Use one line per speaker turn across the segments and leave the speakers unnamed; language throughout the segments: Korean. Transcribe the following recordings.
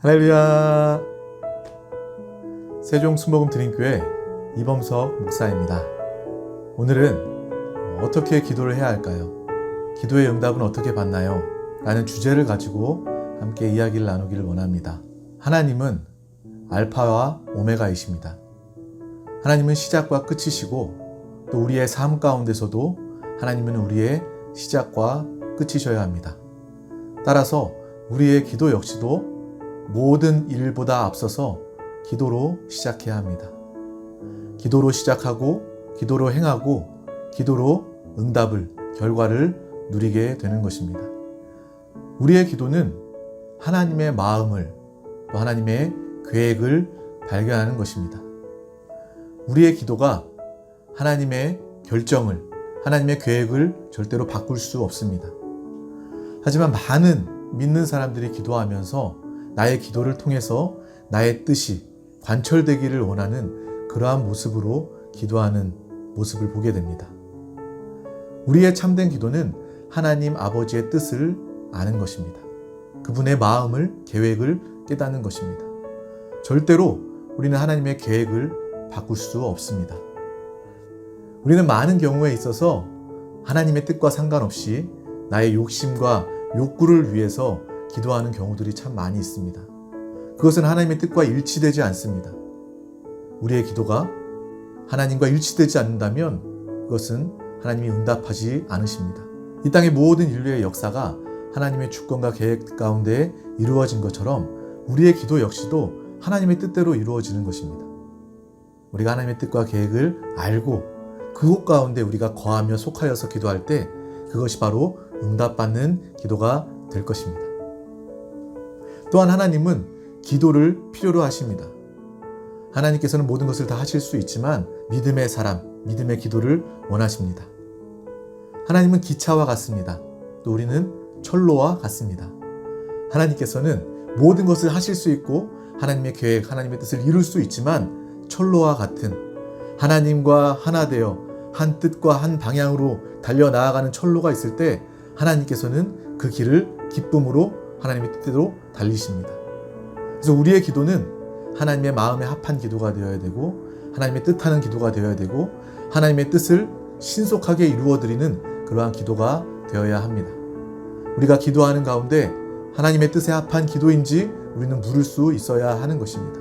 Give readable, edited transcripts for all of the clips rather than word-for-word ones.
할렐루야. 세종 수목음 드림교회 이범석 목사입니다. 오늘은 어떻게 기도를 해야 할까요? 기도의 응답은 어떻게 받나요? 라는 주제를 가지고 함께 이야기를 나누기를 원합니다. 하나님은 알파와 오메가이십니다. 하나님은 시작과 끝이시고 또 우리의 삶 가운데서도 하나님은 우리의 시작과 끝이셔야 합니다. 따라서 우리의 기도 역시도 모든 일보다 앞서서 기도로 시작해야 합니다. 기도로 시작하고 기도로 행하고 기도로 응답을, 결과를 누리게 되는 것입니다. 우리의 기도는 하나님의 마음을 또 하나님의 계획을 발견하는 것입니다. 우리의 기도가 하나님의 결정을, 하나님의 계획을 절대로 바꿀 수 없습니다. 하지만 많은 믿는 사람들이 기도하면서 나의 기도를 통해서 나의 뜻이 관철되기를 원하는 그러한 모습으로 기도하는 모습을 보게 됩니다. 우리의 참된 기도는 하나님 아버지의 뜻을 아는 것입니다. 그분의 마음을, 계획을 깨닫는 것입니다. 절대로 우리는 하나님의 계획을 바꿀 수 없습니다. 우리는 많은 경우에 있어서 하나님의 뜻과 상관없이 나의 욕심과 욕구를 위해서 기도하는 경우들이 참 많이 있습니다. 그것은 하나님의 뜻과 일치되지 않습니다. 우리의 기도가 하나님과 일치되지 않는다면 그것은 하나님이 응답하지 않으십니다. 이 땅의 모든 인류의 역사가 하나님의 주권과 계획 가운데 이루어진 것처럼 우리의 기도 역시도 하나님의 뜻대로 이루어지는 것입니다. 우리가 하나님의 뜻과 계획을 알고 그곳 가운데 우리가 거하며 속하여서 기도할 때 그것이 바로 응답받는 기도가 될 것입니다. 또한 하나님은 기도를 필요로 하십니다. 하나님께서는 모든 것을 다 하실 수 있지만 믿음의 사람, 믿음의 기도를 원하십니다. 하나님은 기차와 같습니다. 또 우리는 철로와 같습니다. 하나님께서는 모든 것을 하실 수 있고 하나님의 계획, 하나님의 뜻을 이룰 수 있지만 철로와 같은 하나님과 하나 되어 한 뜻과 한 방향으로 달려나아가는 철로가 있을 때 하나님께서는 그 길을 기쁨으로 하나님의 뜻대로 달리십니다. 그래서 우리의 기도는 하나님의 마음에 합한 기도가 되어야 되고 하나님의 뜻하는 기도가 되어야 되고 하나님의 뜻을 신속하게 이루어드리는 그러한 기도가 되어야 합니다. 우리가 기도하는 가운데 하나님의 뜻에 합한 기도인지 우리는 물을 수 있어야 하는 것입니다.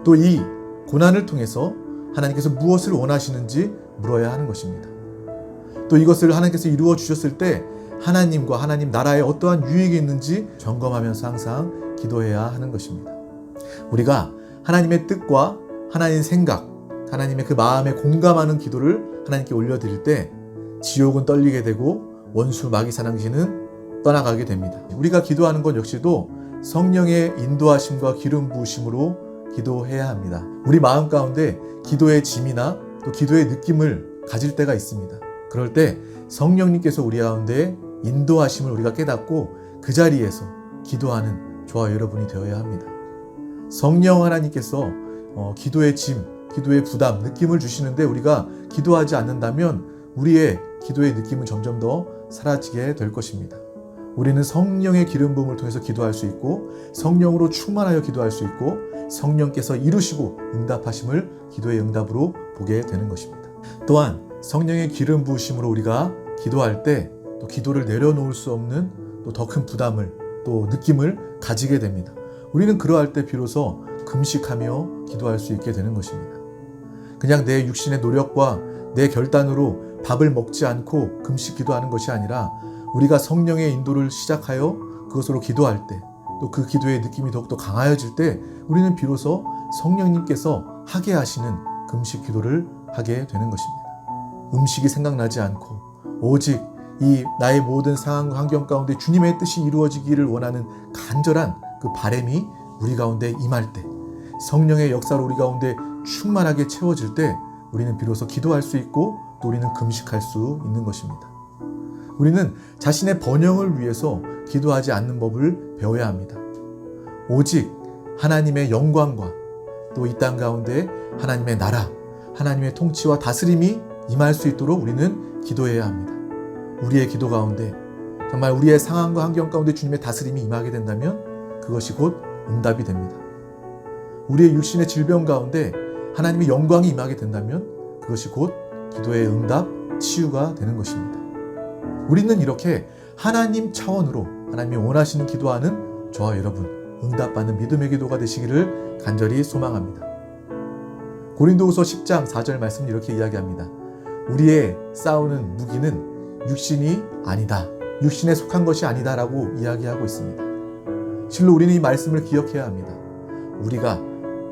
또 이 고난을 통해서 하나님께서 무엇을 원하시는지 물어야 하는 것입니다. 또 이것을 하나님께서 이루어 주셨을 때 하나님과 하나님 나라에 어떠한 유익이 있는지 점검하면서 항상 기도해야 하는 것입니다. 우리가 하나님의 뜻과 하나님의 생각, 하나님의 그 마음에 공감하는 기도를 하나님께 올려드릴 때 지옥은 떨리게 되고 원수 마귀사냥신은 떠나가게 됩니다. 우리가 기도하는 것 역시도 성령의 인도하심과 기름 부으심으로 기도해야 합니다. 우리 마음 가운데 기도의 짐이나 또 기도의 느낌을 가질 때가 있습니다. 그럴 때 성령님께서 우리 가운데 인도하심을 우리가 깨닫고 그 자리에서 기도하는 저와 여러분이 되어야 합니다. 성령 하나님께서 기도의 짐, 기도의 부담, 느낌을 주시는데 우리가 기도하지 않는다면 우리의 기도의 느낌은 점점 더 사라지게 될 것입니다. 우리는 성령의 기름 부음을 통해서 기도할 수 있고 성령으로 충만하여 기도할 수 있고 성령께서 이루시고 응답하심을 기도의 응답으로 보게 되는 것입니다. 또한 성령의 기름 부으심으로 우리가 기도할 때 또 기도를 내려놓을 수 없는 또 더 큰 부담을 또 느낌을 가지게 됩니다. 우리는 그러할 때 비로소 금식하며 기도할 수 있게 되는 것입니다. 그냥 내 육신의 노력과 내 결단으로 밥을 먹지 않고 금식 기도하는 것이 아니라 우리가 성령의 인도를 시작하여 그것으로 기도할 때 또 그 기도의 느낌이 더욱더 강하여질 때 우리는 비로소 성령님께서 하게 하시는 금식 기도를 하게 되는 것입니다. 음식이 생각나지 않고 오직 이 나의 모든 상황 환경 가운데 주님의 뜻이 이루어지기를 원하는 간절한 그 바람이 우리 가운데 임할 때 성령의 역사로 우리 가운데 충만하게 채워질 때 우리는 비로소 기도할 수 있고 또 우리는 금식할 수 있는 것입니다. 우리는 자신의 번영을 위해서 기도하지 않는 법을 배워야 합니다. 오직 하나님의 영광과 또 이 땅 가운데 하나님의 나라, 하나님의 통치와 다스림이 임할 수 있도록 우리는 기도해야 합니다. 우리의 기도 가운데 정말 우리의 상황과 환경 가운데 주님의 다스림이 임하게 된다면 그것이 곧 응답이 됩니다. 우리의 육신의 질병 가운데 하나님의 영광이 임하게 된다면 그것이 곧 기도의 응답, 치유가 되는 것입니다. 우리는 이렇게 하나님 차원으로 하나님이 원하시는 기도하는 저와 여러분 응답받는 믿음의 기도가 되시기를 간절히 소망합니다. 고린도후서 10장 4절 말씀 이렇게 이야기합니다. 우리의 싸우는 무기는 육신이 아니다. 육신에 속한 것이 아니다라고 이야기하고 있습니다. 실로 우리는 이 말씀을 기억해야 합니다. 우리가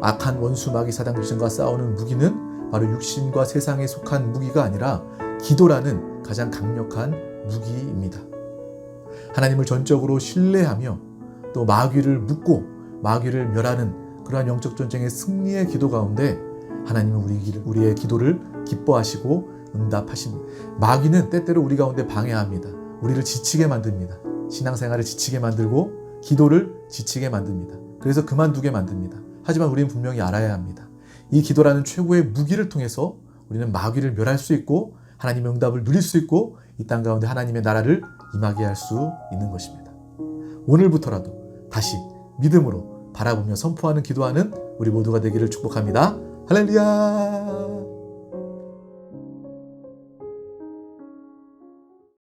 악한 원수 마귀 사단 귀신과 싸우는 무기는 바로 육신과 세상에 속한 무기가 아니라 기도라는 가장 강력한 무기입니다. 하나님을 전적으로 신뢰하며 또 마귀를 묶고 마귀를 멸하는 그러한 영적 전쟁의 승리의 기도 가운데 하나님은 우리의 기도를 기뻐하시고 응답하십니다. 마귀는 때때로 우리 가운데 방해합니다. 우리를 지치게 만듭니다. 신앙생활을 지치게 만들고 기도를 지치게 만듭니다. 그래서 그만두게 만듭니다. 하지만 우리는 분명히 알아야 합니다. 이 기도라는 최고의 무기를 통해서 우리는 마귀를 멸할 수 있고 하나님의 응답을 누릴 수 있고 이 땅 가운데 하나님의 나라를 임하게 할 수 있는 것입니다. 오늘부터라도 다시 믿음으로 바라보며 선포하는 기도하는 우리 모두가 되기를 축복합니다. 할렐루야!